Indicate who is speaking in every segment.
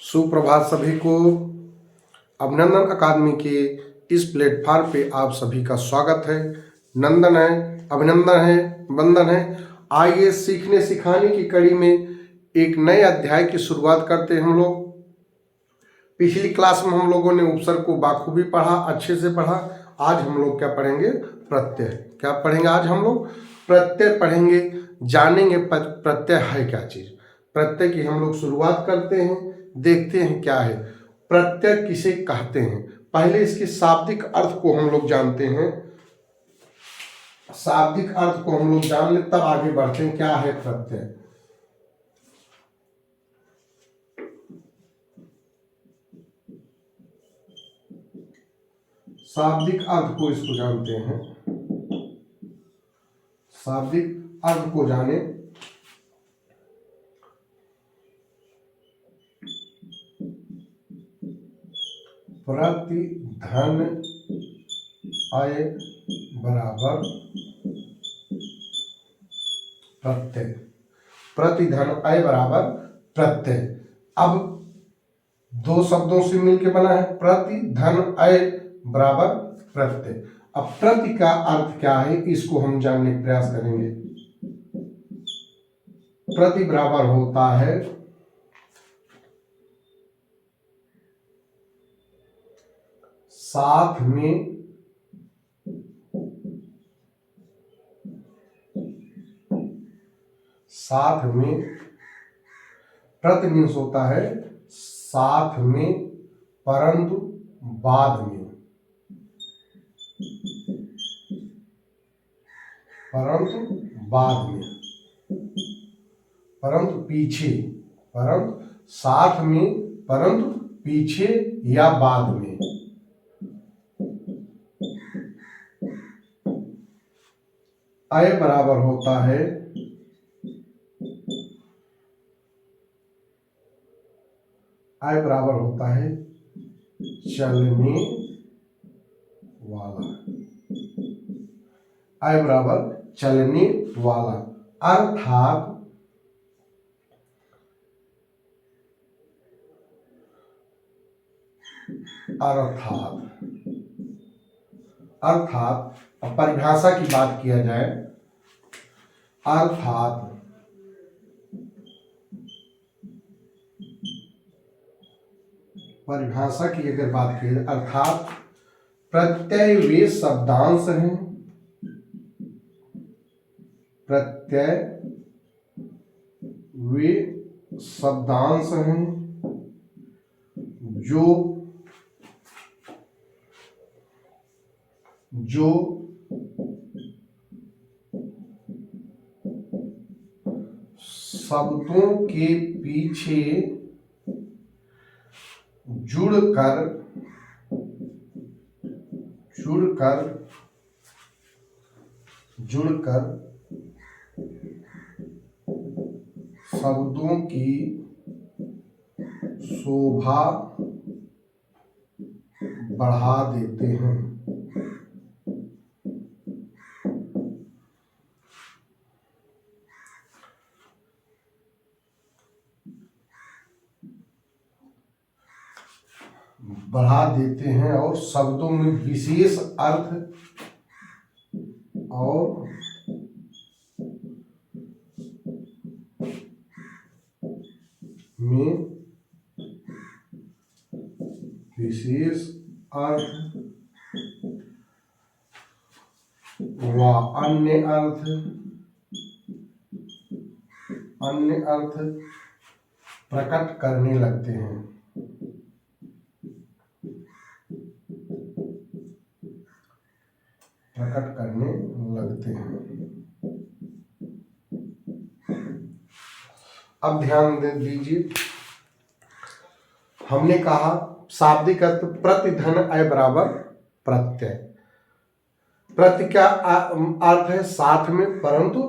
Speaker 1: सुप्रभात सभी को। अभिनंदन अकादमी के इस प्लेटफॉर्म पे आप सभी का स्वागत है। नंदन है, अभिनंदन है, वंदन है। आइए सीखने सिखाने की कड़ी में एक नए अध्याय की शुरुआत करते हैं हम लोग। पिछली क्लास में हम लोगों ने उपसर्ग को बाखूबी पढ़ा, अच्छे से पढ़ा। आज हम लोग क्या पढ़ेंगे? प्रत्यय। क्या पढ़ेंगे आज हम लोग? प्रत्यय पढ़ेंगे, जानेंगे प्रत्यय है क्या चीज। प्रत्यय की हम लोग शुरुआत करते हैं, देखते हैं क्या है प्रत्यय, किसे कहते हैं। पहले इसके शाब्दिक अर्थ को हम लोग जानते हैं। शाब्दिक अर्थ को हम लोग जान ले तब आगे बढ़ते हैं। क्या है प्रत्यय? शाब्दिक अर्थ को इसको जानते हैं। शाब्दिक अर्थ को जाने प्रतिधन अय बराबर प्रत्यय। प्रतिधन अय बराबर प्रत्यय। अब दो शब्दों से मिलकर बना है प्रतिधन अय बराबर प्रत्यय। अब प्रति का अर्थ क्या है इसको हम जानने का प्रयास करेंगे। प्रति बराबर होता है साथ में प्रति मीन्स होता है साथ में परंतु बाद में, परंतु पीछे, परंतु साथ में परंतु पीछे या बाद में। अय बराबर होता है चलने वाला। अय बराबर चलने वाला अर्थात परिभाषा की बात किया जाए, अर्थात परिभाषा की अगर बात की जाए, अर्थात प्रत्यय वे शब्दांश हैं, प्रत्यय वे शब्दांश हैं जो शब्दों के पीछे जुड़कर शब्दों की शोभा बढ़ा देते हैं। और शब्दों में विशेष अर्थ व अन्य अर्थ प्रकट करने लगते हैं। अब ध्यान दीजिए, हमने कहा शाब्दिक अर्थ प्रतिधन अय बराबर प्रत्यय। प्रति का अर्थ है साथ में परंतु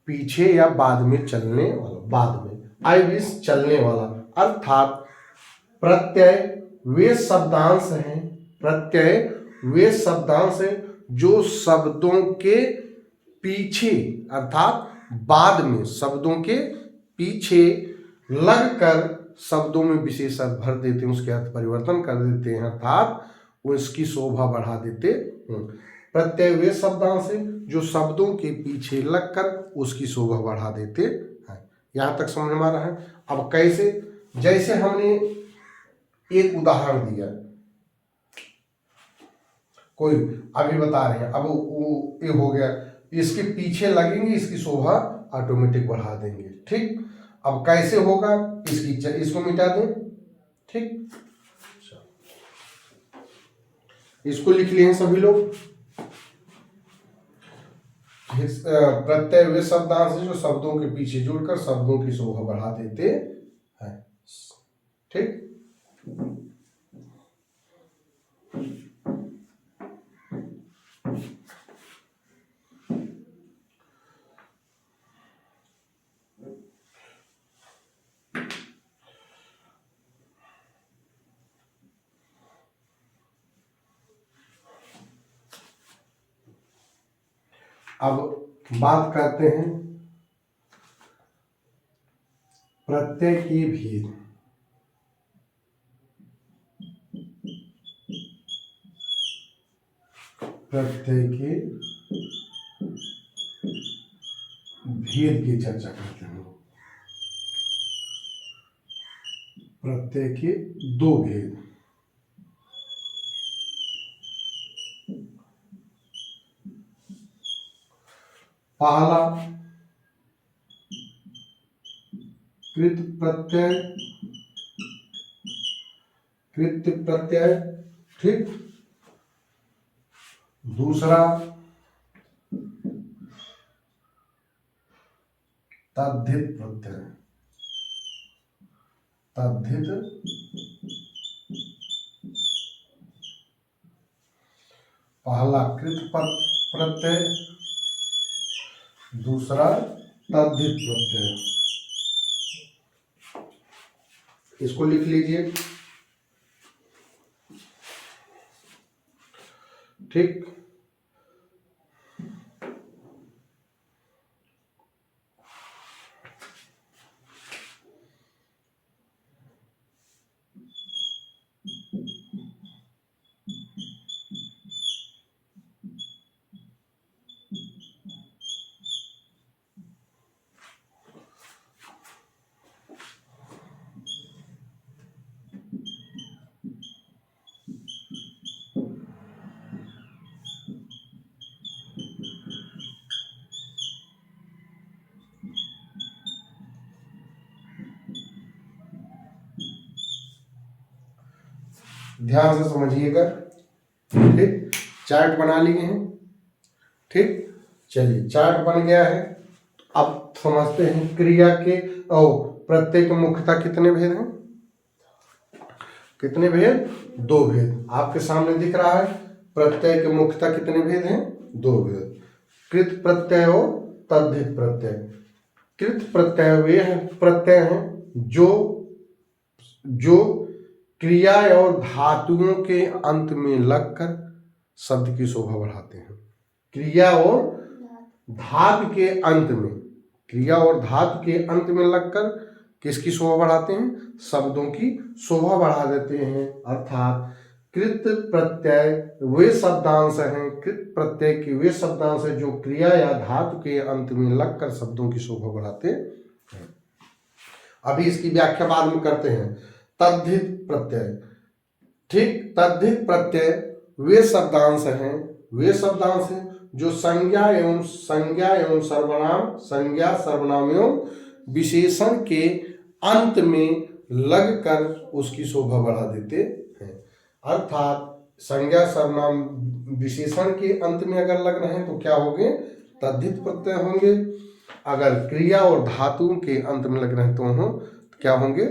Speaker 1: पीछे या बाद में चलने वाला, बाद में। अय मीन्स चलने वाला, अर्थात प्रत्यय वे शब्दांश हैं जो शब्दों के पीछे अर्थात बाद में, शब्दों के पीछे लगकर शब्दों में विशेषण भर देते हैं, उसके अर्थ परिवर्तन कर देते हैं, अर्थात उसकी शोभा बढ़ा देते हैं। प्रत्यय वे शब्दांश है जो शब्दों के पीछे लगकर उसकी शोभा बढ़ा देते हैं। यहां तक समझ में आ रहा है। अब कैसे, जैसे हमने एक उदाहरण दिया, कोई अभी बता रहे हैं, अब वो ये हो गया, इसके पीछे लगेंगे, इसकी शोभा ऑटोमेटिक बढ़ा देंगे। ठीक, अब कैसे होगा, इसको मिटा दें। ठीक, इसको लिख लिए हैं सभी लोग। प्रत्यय वे शब्दांश जो शब्दों के पीछे जुड़कर शब्दों की शोभा बढ़ा देते हैं। ठीक, अब बात करते हैं प्रत्यय के भेद। प्रत्यय के भेद की चर्चा करते हैं। प्रत्यय के दो भेद। पहला कृत प्रत्यय, कृत प्रत्यय। ठीक, दूसरा तद्धित प्रत्यय। तद्धित पहला कृत प्रत्यय, दूसरा तद्धित प्रत्यय। इसको लिख लीजिए। ठीक, ध्यान से समझिएगा। ठीक, चार्ट बना लिए हैं। ठीक, चलिए चार्ट बन गया है। अब समझते हैं क्रिया के और प्रत्यय के मुख्यतः कितने भेद हैं। कितने भेद, दो भेद आपके सामने दिख रहा है। प्रत्यय के मुख्यतः कितने भेद हैं, दो भेद, कृत प्रत्यय और तद्धित प्रत्यय। कृत प्रत्यय वे प्रत्यय हैं जो क्रिया और धातुओं के अंत में लगकर शब्द की शोभा बढ़ाते हैं। क्रिया और धातु के अंत में, क्रिया और धातु के अंत में लगकर किसकी शोभा बढ़ाते हैं, शब्दों की शोभा बढ़ा देते हैं। अर्थात कृत प्रत्यय वे शब्दांश हैं, कृत प्रत्यय के वे शब्दांश हैं जो क्रिया या धातु के अंत में लगकर शब्दों की शोभा बढ़ाते हैं। अभी इसकी व्याख्या बाद में करते हैं। तद्धित प्रत्यय। ठीक, तद्धित प्रत्यय वे शब्दांश हैं, वे शब्दांश हैं जो संज्ञा एवं सर्वनाम, संज्ञा सर्वनाम एवं विशेषण के अंत में लगकर उसकी शोभा बढ़ा देते हैं। अर्थात संज्ञा सर्वनाम विशेषण के अंत में अगर लग रहे हैं तो क्या होंगे, तद्धित प्रत्यय होंगे। अगर क्रिया और धातुओं के अंत में लग रहे हैं तो क्या होंगे,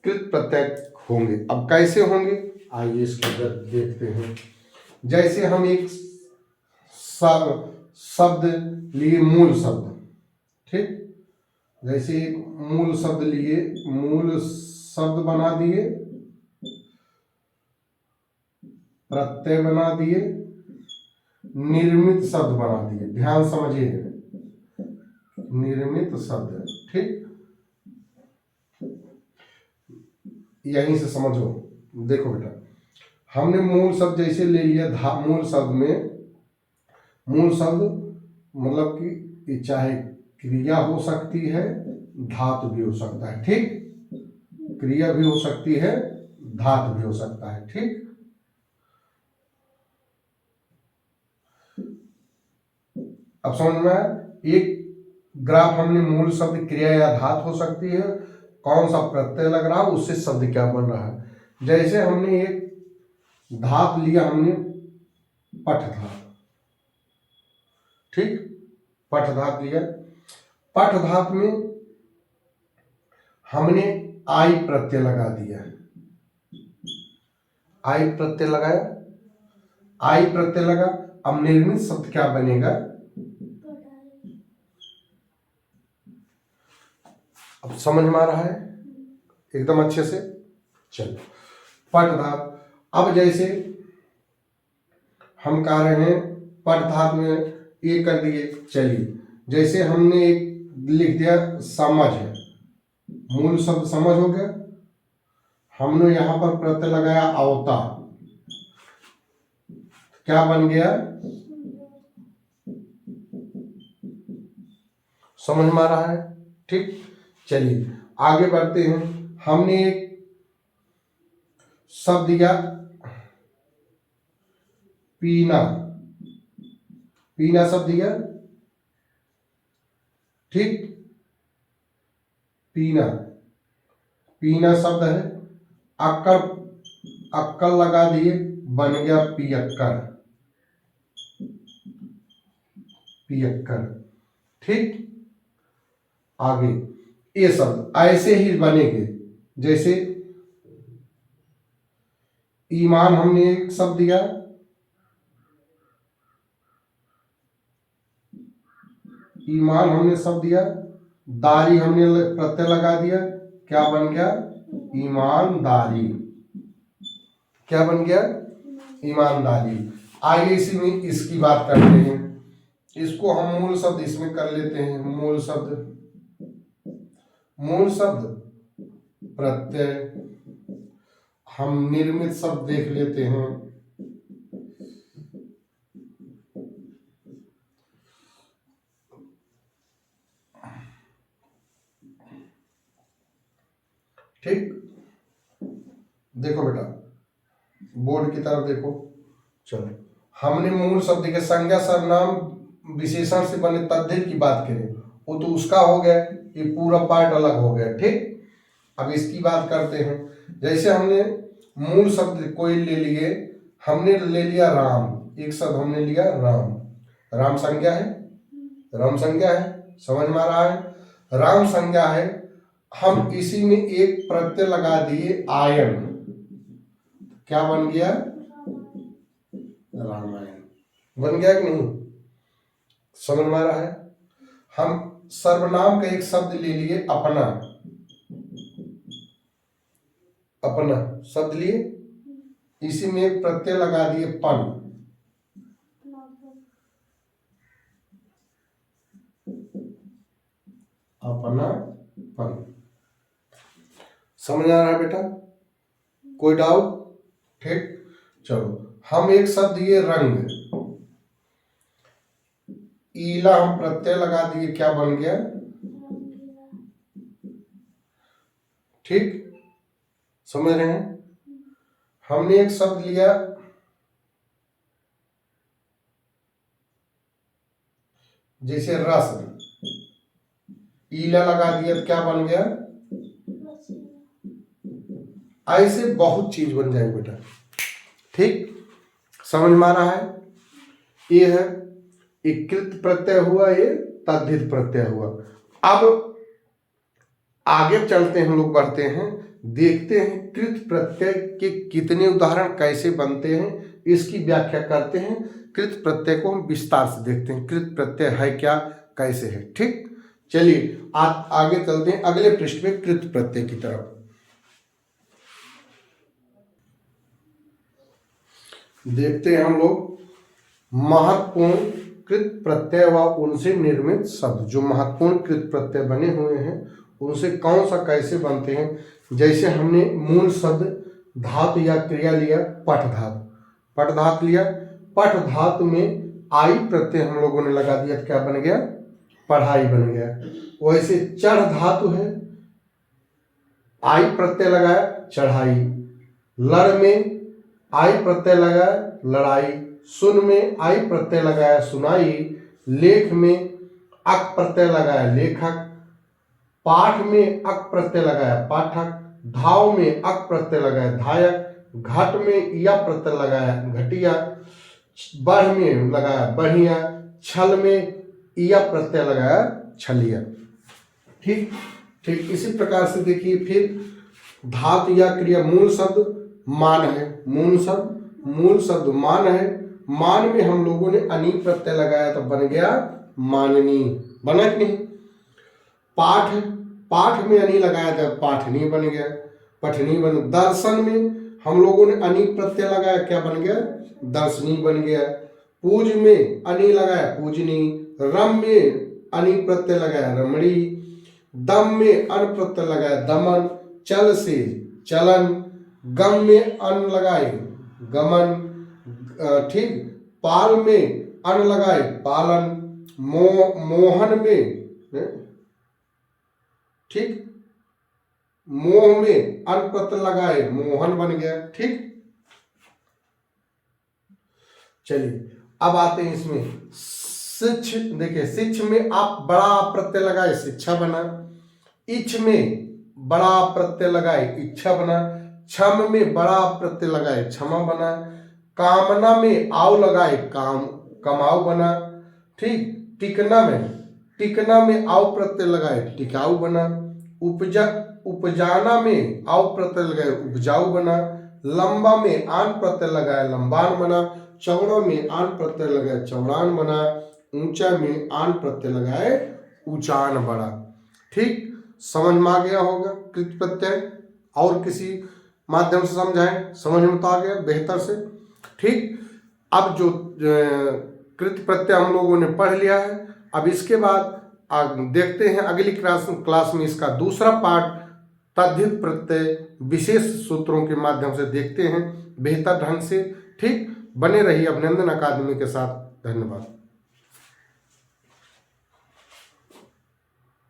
Speaker 1: कृत प्रत्यय होंगे। अब कैसे होंगे, आइए इसको देखते हैं। जैसे हम एक शब्द लिए, मूल शब्द। ठीक, जैसे एक मूल शब्द लिए, मूल शब्द बना दिए, प्रत्यय बना दिए, निर्मित शब्द बना दिए। ध्यान समझिए, निर्मित शब्द। ठीक, यहीं से समझो। देखो बेटा, हमने मूल शब्द जैसे ले लिया, मूल शब्द में, मूल शब्द मतलब कि चाहे क्रिया हो सकती है, धातु भी हो सकता है, ठीक। क्रिया भी हो सकती है, धातु भी हो सकता है, ठीक। अब समझ में आया? एक ग्राफ हमने मूल शब्द क्रिया या धातु हो सकती है, कौन सा प्रत्यय लग रहा है उससे शब्द क्या बन रहा है। जैसे हमने एक धातु लिया, हमने पठ धातु, ठीक, पठ धातु लिया। पठ धातु में हमने आई प्रत्यय लगा दिया, आई प्रत्यय लगाया, आई प्रत्यय लगा। अब निर्मित शब्द क्या बनेगा? अब समझ में आ रहा है एकदम अच्छे से? चलो, पठ धातु। अब जैसे हम कह रहे हैं पठ धातु में ये कर दिए, चलिए जैसे हमने एक लिख दिया समझ, मूल शब्द समझ हो गया, हमने यहां पर प्रत्यय लगाया अवता, क्या बन गया? समझ में आ रहा है? ठीक, चलिए आगे बढ़ते हैं। हमने एक शब्द दिया पीना, पीना शब्द दिया, ठीक, पीना, पीना शब्द है। अक्कर, अक्कल लगा दिए, बन गया पियक्कर, पियक्कर, ठीक। आगे ये शब्द ऐसे ही बनेंगे, जैसे ईमान हमने एक शब्द दिया, ईमान हमने शब्द दिया, दारी हमने प्रत्यय लगा दिया, क्या बन गया? ईमानदारी, क्या बन गया? ईमानदारी। आगे इसी में इसकी बात करते हैं, इसको हम मूल शब्द इसमें कर लेते हैं। मूल शब्द, मूल शब्द प्रत्यय, हम निर्मित शब्द देख लेते हैं। ठीक, देखो बेटा बोर्ड की तरफ देखो। चलो, हमने मूल शब्द के संज्ञा सर्वनाम विशेषण से बने तद्धित की बात करें, वो तो उसका हो गया, ये पूरा पार्ट अलग हो गया, ठीक। अब इसकी बात करते हैं। जैसे हमने मूल शब्द कोई ले लिए, हमने ले लिया राम, एक शब्द हमने लिया राम, राम संज्ञा है, राम संज्ञा है, समझ में आ रहा है? राम संज्ञा है, हम इसी में एक प्रत्यय लगा दिए आयन, क्या बन गया? रामायण बन गया कि नहीं? समझ में आ रहा है? हम सर्वनाम का एक शब्द ले लिए अपना, अपना शब्द लिए, इसी में एक प्रत्यय लगा दिए पन, अपना पन। समझ आ रहा है बेटा? कोई डाउट? ठीक, चलो हम एक शब्द ये रंग, ईला हम प्रत्यय लगा दिए, क्या बन गया? ठीक, समझ रहे हैं? हमने एक शब्द लिया जैसे रस, ईला लगा दिया, क्या बन गया? ऐसे बहुत चीज बन जाएगी बेटा, ठीक। समझ में आ रहा है? ये है एक कृत प्रत्यय हुआ, ये तद्धित प्रत्यय हुआ। अब आगे चलते हैं, हम लोग बढ़ते हैं, देखते हैं कृत प्रत्यय के कितने उदाहरण कैसे बनते हैं, इसकी व्याख्या करते हैं। कृत प्रत्यय को हम विस्तार से देखते हैं, कृत प्रत्यय है क्या, कैसे है, ठीक। चलिए आगे चलते हैं अगले पृष्ठ में कृत प्रत्यय की तरफ। देखते हैं हम लोग महत्वपूर्ण कृत प्रत्यय व उनसे निर्मित शब्द, जो महत्वपूर्ण कृत प्रत्यय बने हुए हैं उनसे कौन सा कैसे बनते हैं। जैसे हमने मूल शब्द धातु या क्रिया लिया पठ धातु, पठ धातु लिया, पठ धातु में आई प्रत्यय हम लोगों ने लगा दिया तो क्या बन गया, पढ़ाई बन गया। वैसे चढ़ धातु है, आई प्रत्यय लगाया चढ़ाई, लड़ में आई प्रत्यय लगाया लड़ाई, सुन में आई प्रत्यय लगाया सुनाई, लेख में अक प्रत्यय लगाया लेखक, पाठ में अक प्रत्यय लगाया पाठक, धाव में अक प्रत्यय लगाया धायक, घट में या प्रत्यय लगाया घटिया, बढ़ में लगाया बढ़िया, छल में या प्रत्यय लगाया छलिया। ठीक ठीक इसी प्रकार से देखिए फिर धातु या क्रिया मूल शब्द मान है, मूल शब्द मान है, मान में हम लोगों ने अनी प्रत्यय लगाया तो बन गया माननी, बना कि नहीं। पाठ, पाठ में अनी लगाया था पाठनी बन गया, पठनी बन। दर्शन में हम लोगों ने अनी प्रत्यय लगाया क्या बन गया, दर्शनी बन गया। पूज में अनी लगाया पूजनी, रम में अनी प्रत्यय लगाया रमणी, दम में अन प्रत्यय लगाया दमन, चल से चलन, गम में अन लगाए गमन, ठीक, पाल में अन लगाए पालन, मोहन में, ठीक, मोह में अन प्रत्यय लगाए मोहन बन गया। ठीक, चलिए अब आते हैं इसमें शिक्ष। देखिए शिक्ष में आप बड़ा प्रत्यय लगाए शिक्षा बना, इच्छ में बड़ा प्रत्यय लगाए इच्छा बना, क्षम में बड़ा प्रत्यय लगाए क्षमा बना, कामना में आव लगाए काम कमाऊ बना, ठीक, टिकना में आव प्रत्यय लगाए टिकाऊ बना, उपजाना में आव प्रत्यय लगाए उपजाऊ बना, लंबा में आन प्रत्यय लगाए लंबान बना, चौड़ा में आन प्रत्यय लगाए चौड़ान बना, ऊंचा में आन प्रत्यय लगाए ऊंचान बड़ा। ठीक, समझ में आ गया होगा कृत प्रत्यय, और किसी माध्यम से समझाएं, समझ में तो आ गया बेहतर से। ठीक, अब जो कृत प्रत्यय हम लोगों ने पढ़ लिया है, अब इसके बाद देखते हैं अगली क्लास में इसका दूसरा पार्ट तद्धित प्रत्यय विशेष सूत्रों के माध्यम से देखते हैं बेहतर ढंग से। ठीक, बने रहिए अभिनंदन अकादमी के साथ। धन्यवाद।